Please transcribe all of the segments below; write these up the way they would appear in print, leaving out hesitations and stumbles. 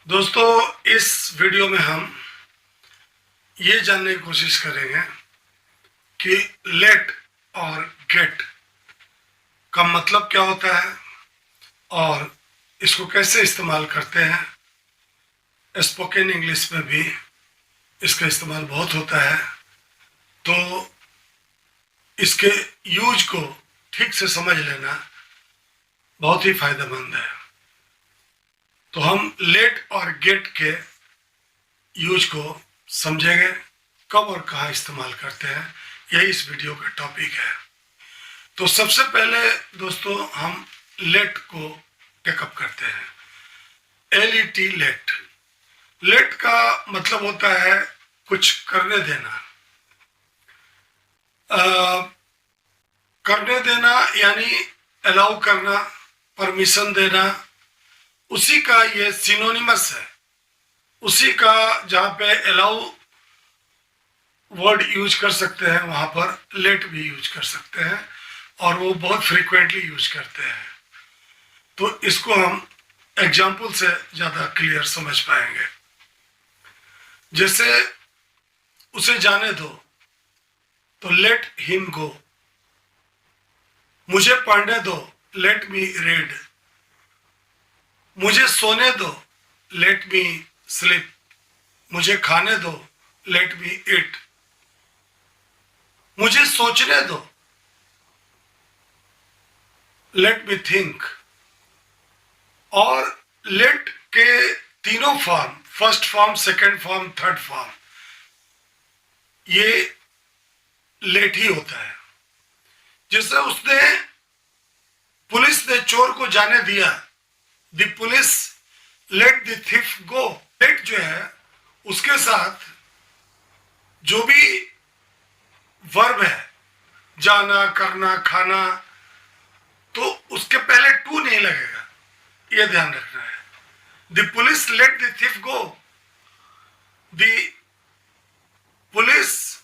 दोस्तों, इस वीडियो में हम ये जानने की कोशिश करेंगे कि लेट और गेट का मतलब क्या होता है और इसको कैसे इस्तेमाल करते हैं। स्पोकन इंग्लिश में भी इसका इस्तेमाल बहुत होता है, तो इसके यूज को ठीक से समझ लेना बहुत ही फायदेमंद है। तो हम लेट और गेट के यूज को समझेंगे, कब और कहाँ इस्तेमाल करते हैं। यही इस वीडियो का टॉपिक है। तो सबसे पहले दोस्तों हम लेट को टेकअप करते हैं। LET late. लेट का मतलब होता है कुछ करने देना। करने देना यानी अलाउ करना, परमिशन देना, उसी का ये सिनोनिमस है। उसी का जहाँ पे अलाउ वर्ड यूज कर सकते हैं वहाँ पर लेट भी यूज कर सकते हैं, और वो बहुत फ्रीक्वेंटली यूज करते हैं। तो इसको हम एग्जाम्पल से ज़्यादा क्लियर समझ पाएंगे। जैसे उसे जाने दो, तो लेट हिम गो। मुझे पढ़ने दो, लेट मी रीड। मुझे सोने दो, लेट मी स्लीप। मुझे खाने दो, लेट मी ईट। मुझे सोचने दो, लेट मी थिंक। और लेट के तीनों form, first form, second form, third form, ये लेट ही होता है। जैसे उसने, पुलिस ने चोर को जाने दिया, the police let the thief go. Let जो है उसके साथ जो भी वर्ब है, जाना, करना, खाना, तो उसके पहले टू नहीं लगेगा, ये ध्यान रखना है। The police let the thief go. The police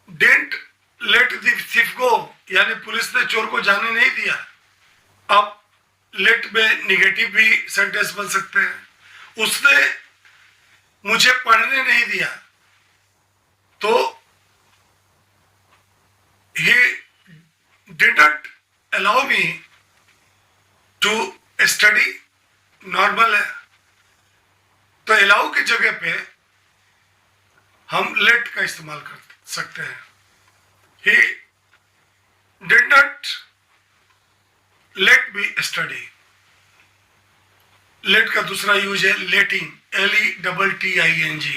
didn't let the thief go, यानी पुलिस ने चोर को जाने नहीं दिया। अब लेट में निगेटिव भी सेंटेंस बन सकते हैं। उसने मुझे पढ़ने नहीं दिया, तो he didn't allow me to study, normal है। तो अलाउ की जगह पे हम लेट का इस्तेमाल कर सकते हैं। he didn't let me study। Let का दूसरा यूज है लेटिंग, LETTING।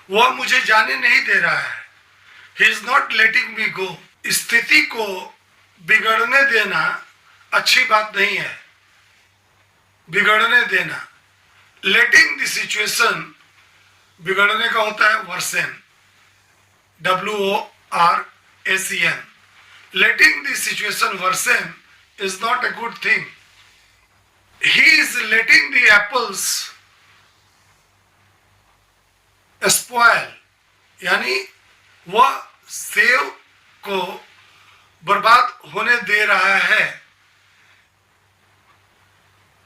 वह मुझे जाने नहीं दे रहा है, he is not letting me go। स्थिति को बिगड़ने देना अच्छी बात नहीं है, बिगड़ने देना। लेटिंग द सिचुएशन, बिगड़ने का होता है worsen, WORSEN। Letting the situation worsen is not a good thing. He is letting the apples spoil, यानी वह सेब को बर्बाद होने दे रहा है।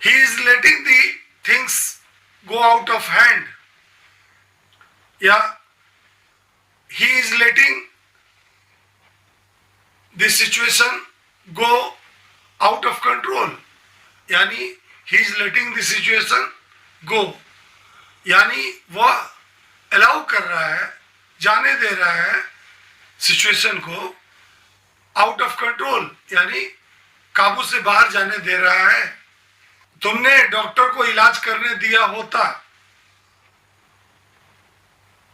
He is letting the things go out of hand, या he is letting the situation go out of control, यानी he is letting the situation go, यानी वह अलाउ कर रहा है, जाने दे रहा है सिचुएशन को आउट ऑफ कंट्रोल, यानी काबू से बाहर जाने दे रहा है। तुमने डॉक्टर को इलाज करने दिया होता,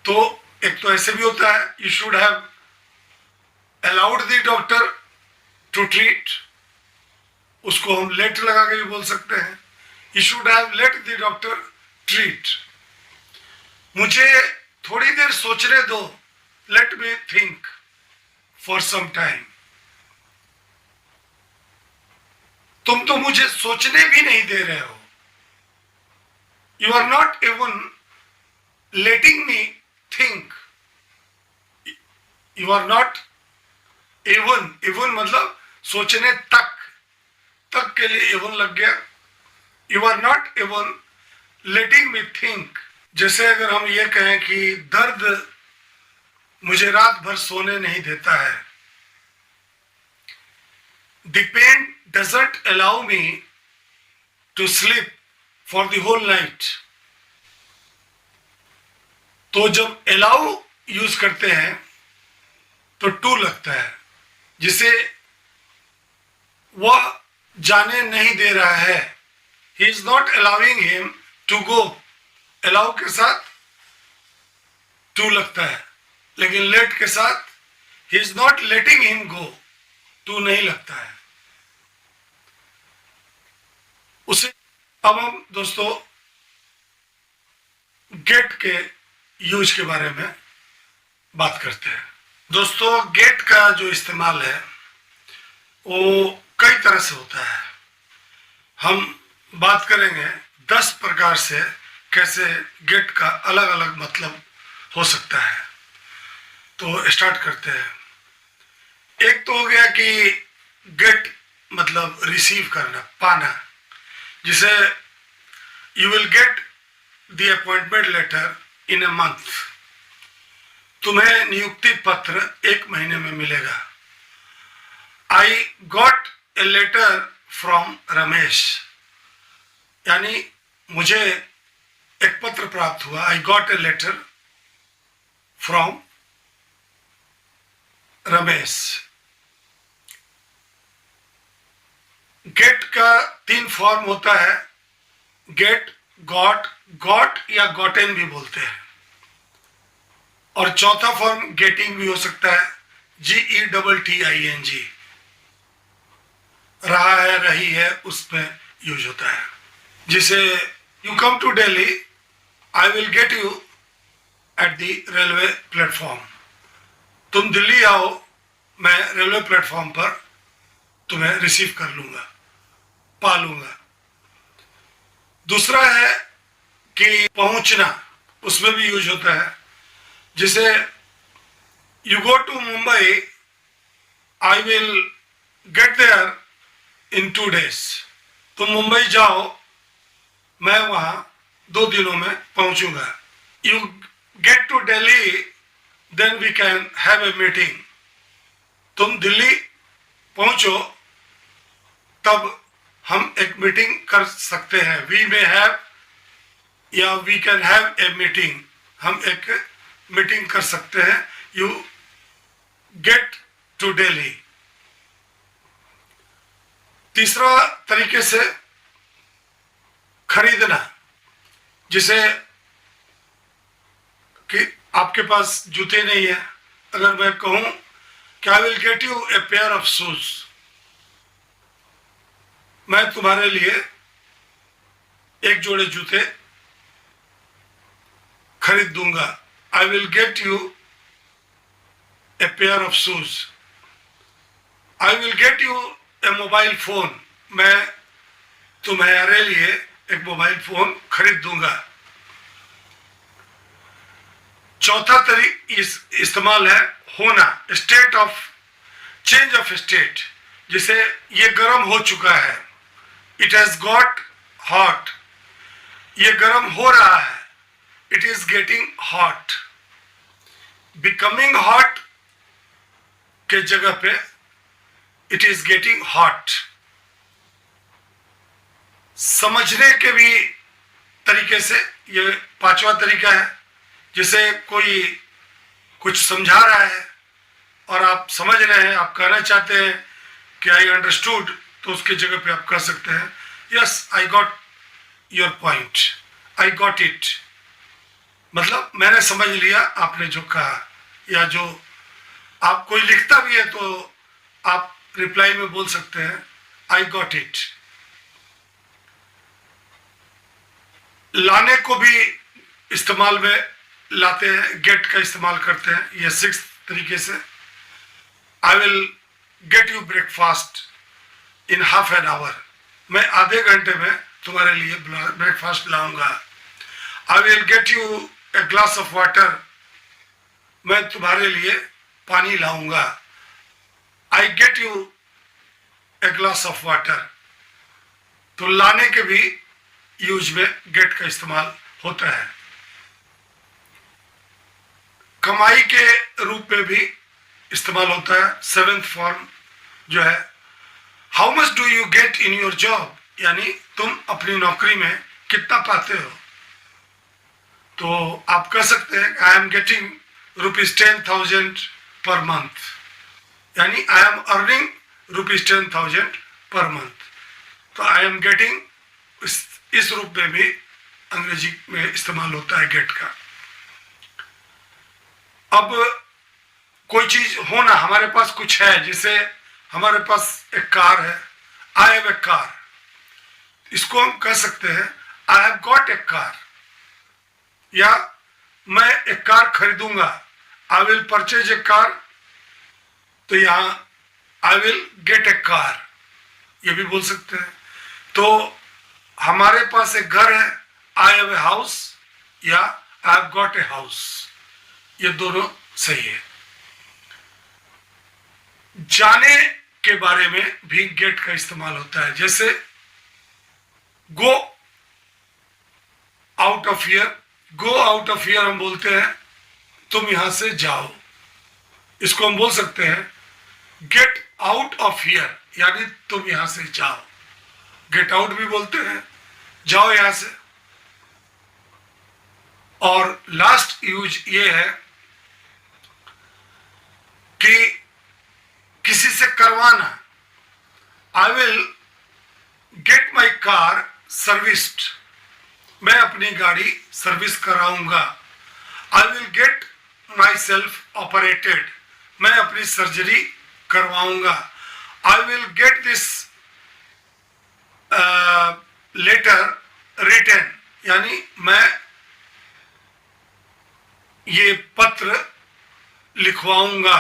तो एक तो ऐसे भी होता है, you should have allowed the doctor to treat, उसको हम लेट लगा के भी बोल सकते हैं। You should have let the doctor treat. मुझे थोड़ी देर सोचने दो, let me think for some time. तुम तो मुझे सोचने भी नहीं दे रहे हो, you are not even letting me think. You are not even, even मतलब सोचने तक, तक के लिए इवन लग गया। You are not even letting me think. जैसे अगर हम ये कहें कि दर्द मुझे रात भर सोने नहीं देता है, the pain doesn't allow me to sleep for the whole night. तो जब अलाउ यूज करते हैं तो टू लगता है, जिसे वह जाने नहीं दे रहा है। He is not allowing him to go. Allow के साथ टू लगता है, लेकिन लेट के साथ he is not letting him go, to नहीं लगता है उसे। अब हम दोस्तों गेट के यूज के बारे में बात करते हैं। दोस्तों गेट का जो इस्तेमाल है वो कई तरह से होता है। हम बात करेंगे 10 प्रकार से कैसे गेट का अलग अलग मतलब हो सकता है। तो स्टार्ट करते हैं। एक तो हो गया कि गेट मतलब रिसीव करना, पाना, जिसे you will get the appointment letter in a month. तुम्हें नियुक्ति पत्र 1 महीने में मिलेगा। I got a letter from Ramesh, यानी मुझे एक पत्र प्राप्त हुआ। I got a letter from Ramesh. Get का 3 फॉर्म होता है, गेट, गॉट, गॉट या गॉटेन भी बोलते हैं। और चौथा फॉर्म गेटिंग भी हो सकता है, GETTING, रहा है, रही है, उसमें यूज होता है। जिसे you come to Delhi, I will get you at the railway platform. तुम दिल्ली आओ, मैं रेलवे प्लेटफॉर्म पर तुम्हें रिसीव कर लूंगा, पा लूंगा। दूसरा है कि पहुंचना, उसमें भी यूज होता है। जिसे you go to Mumbai, I will get there in 2 days। तुम मुंबई जाओ, मैं वहां 2 दिनों में पहुंचूंगा। You get to Delhi, then we can have a meeting. तुम दिल्ली पहुंचो, तब हम एक मीटिंग कर सकते हैं। वी मे हैव या we can have a meeting, हम एक मीटिंग कर सकते हैं। You get to Delhi. तीसरा तरीके से खरीदना, जिसे कि आपके पास जूते नहीं है, अगर मैं कहूं कि आई will get U a pair of shoes, मैं तुम्हारे लिए एक जोड़े जूते खरीद दूंगा। आई will get U a pair of shoes. I will get U A mobile phone, मैं तुम्हारे लिए एक मोबाइल फोन खरीद दूंगा। चौथा इस्तेमाल है होना, state of, change of state, जिसे ये गर्म हो चुका है। इट हैज गॉट हॉट, ये गर्म हो रहा है। It is getting hot. Becoming hot के जगह पे इट इज गेटिंग हॉट। समझने के भी तरीके से ये 5वां तरीका है। जिसे कोई कुछ समझा रहा है और आप समझ रहे हैं, आप कहना चाहते हैं कि आई अंडरस्टूड, तो उसके जगह पे आप कह सकते हैं yes I got your point, I got it. मतलब मैंने समझ लिया आपने जो कहा। या जो आप कोई लिखता भी है तो आप रिप्लाई में बोल सकते हैं आई गॉट इट। लाने को भी इस्तेमाल में लाते हैं, गेट का इस्तेमाल करते हैं। यह 6th तरीके से, आई will get you breakfast in half an hour, मैं आधे घंटे में तुम्हारे लिए ब्रेकफास्ट लाऊंगा। आई will get U a glass of water, मैं तुम्हारे लिए पानी लाऊंगा। I get U a glass of water. तो लाने के भी यूज में गेट का इस्तेमाल होता है। कमाई के रूप में भी इस्तेमाल होता है। सेवेंथ फॉर्म जो है, how much do you get in your job, यानी तुम अपनी नौकरी में कितना पाते हो। तो आप कह सकते हैं I am getting ₹10,000 per month, यानी I am earning ₹10,000 per month. तो आई एम गेटिंग इस रूप में भी अंग्रेजी में इस्तेमाल होता है गेट का। अब कोई चीज होना, हमारे पास कुछ है, जैसे हमारे पास एक कार है, आई हैव ए कार, इसको हम कह सकते हैं I have got a car, या मैं एक कार खरीदूंगा, I will purchase a car, तो यहां I will get a car, ये भी बोल सकते हैं। तो हमारे पास एक घर है, आई हैव ए हाउस, या आई हैव गॉट ए हाउस, ये दोनों सही है। जाने के बारे में भी गेट का इस्तेमाल होता है, जैसे go out of here, go out of here हम बोलते हैं तुम यहां से जाओ, इसको हम बोल सकते हैं गेट आउट ऑफ हियर, यानी तुम यहां से जाओ। गेट आउट भी बोलते हैं, जाओ यहां से। और लास्ट यूज ये है कि किसी से करवाना, I will get my car serviced, मैं अपनी गाड़ी सर्विस कराऊंगा। I will get myself operated, मैं अपनी सर्जरी करवाऊंगा। I will get this letter written, यानी मैं ये पत्र लिखवाऊंगा।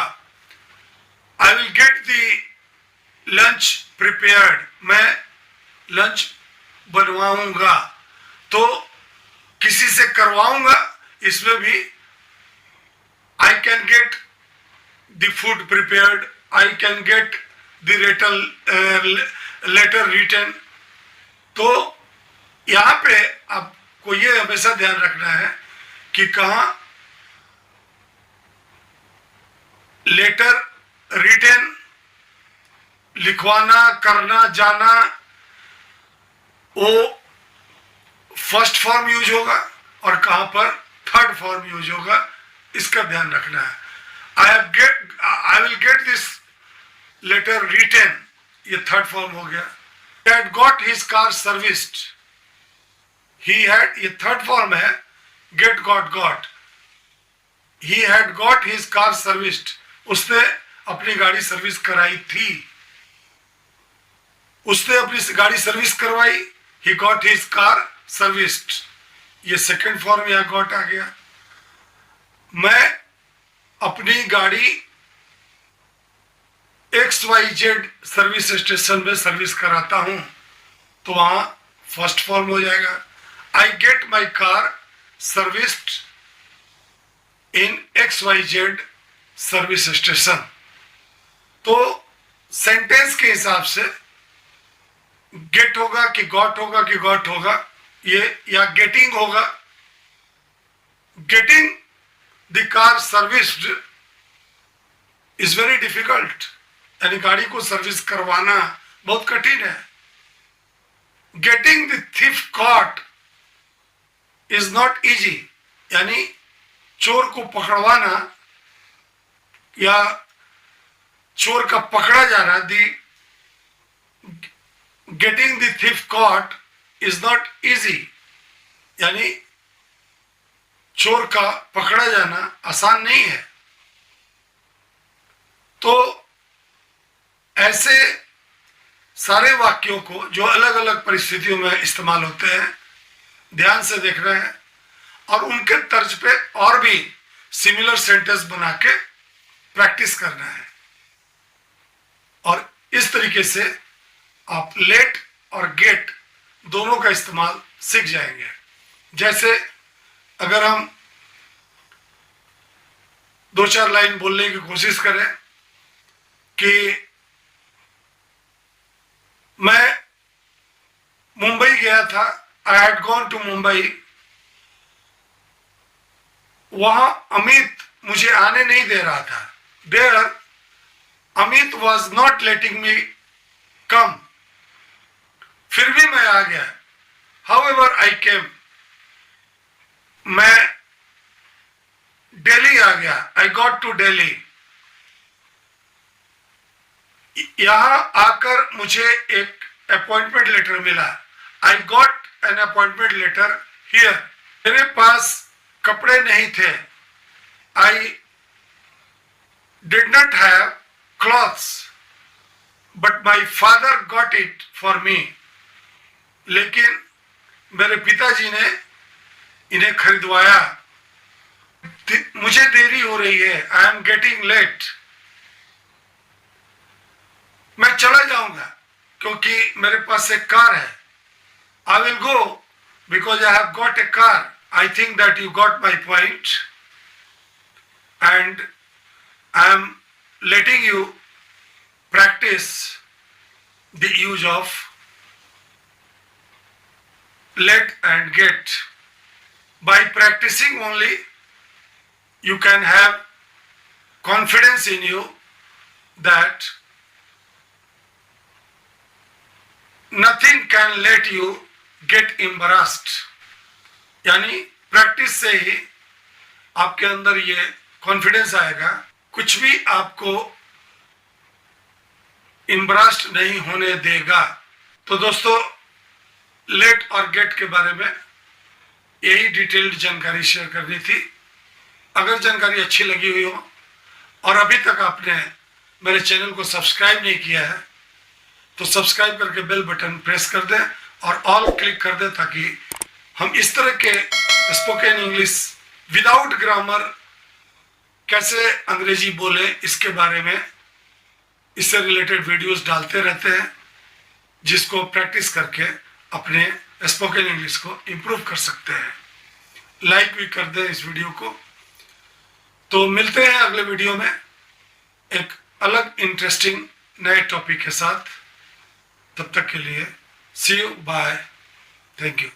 I will get the lunch prepared, मैं लंच बनवाऊंगा। तो किसी से करवाऊंगा, इसमें भी I can get the food prepared, I can get the letter written. तो यहां पे आपको ये हमेशा ध्यान रखना है कि कहां लेटर रिटन, लिखवाना, करना, जाना, वो फर्स्ट फॉर्म यूज होगा और कहां पर थर्ड फॉर्म यूज होगा, इसका ध्यान रखना है। I will get this letter written, ये थर्ड फॉर्म हो गया। He had got his car serviced, he had, ये थर्ड फॉर्म है, get got, he had got his car serviced, उसने अपनी गाड़ी सर्विस कराई थी, उसने अपनी गाड़ी सर्विस करवाई, he got his car serviced, ये सेकंड फॉर्म यहां got आ गया। मैं अपनी गाड़ी XYZ सर्विस स्टेशन में सर्विस कराता हूं, तो वहां फर्स्ट फॉर्म हो जाएगा। I get my car serviced in XYZ service station. तो सेंटेंस के हिसाब से गेट होगा कि गॉट होगा कि गॉट होगा, ये या गेटिंग होगा। Getting the car serviced is very difficult, यानी गाड़ी को सर्विस करवाना बहुत कठिन है। Getting the thief caught is not easy, यानी चोर को पकड़वाना या चोर का पकड़ा जाना, getting the thief caught is not easy, यानी चोर का पकड़ा जाना आसान नहीं है। तो ऐसे सारे वाक्यों को जो अलग अलग परिस्थितियों में इस्तेमाल होते हैं ध्यान से देखना है, और उनके तर्ज पे और भी सिमिलर सेंटेंस बना के प्रैक्टिस करना है। और इस तरीके से आप लेट और गेट दोनों का इस्तेमाल सीख जाएंगे। जैसे अगर हम दो चार लाइन बोलने की कोशिश करें कि मैं मुंबई गया था, I had gone to Mumbai, वहां अमित मुझे आने नहीं दे रहा था। There Amit was not letting me come, फिर भी मैं आ गया। हाउएवर आई केम, मैं दिल्ली आ गया। I got to Delhi. यहां आकर मुझे एक अपॉइंटमेंट लेटर मिला। I got an appointment letter here. मेरे पास कपड़े नहीं थे। I did not have clothes, but my father got it for me. लेकिन मेरे पिताजी ने इन्हें खरीदवाया। मुझे देरी हो रही है, आई एम गेटिंग लेट। मैं चला जाऊंगा क्योंकि मेरे पास एक कार है। I will go because I have got a car. I think that you got my point and I am letting you practice the use of let and get. By practicing only, you can have confidence in you that nothing can let you get embarrassed. यानी practice से ही आपके अंदर ये confidence आएगा, कुछ भी आपको एम्बरास्ड नहीं होने देगा। तो दोस्तों, लेट और गेट के बारे में यही डिटेल्ड जानकारी शेयर करनी थी। अगर जानकारी अच्छी लगी हुई हो और अभी तक आपने मेरे चैनल को सब्सक्राइब नहीं किया है तो सब्सक्राइब करके बेल बटन प्रेस कर दें और ऑल क्लिक कर दें, ताकि हम इस तरह के स्पोकन इंग्लिश विदाउट ग्रामर कैसे अंग्रेजी बोले इसके बारे में, इससे रिलेटेड वीडियोस डालते रहते हैं, जिसको प्रैक्टिस करके अपने स्पोकन इंग्लिश को इम्प्रूव कर सकते हैं। लाइक भी कर दें इस वीडियो को। तो मिलते हैं अगले वीडियो में एक अलग इंटरेस्टिंग नए टॉपिक के साथ। तब तक के लिए सी यू, बाय, थैंक यू।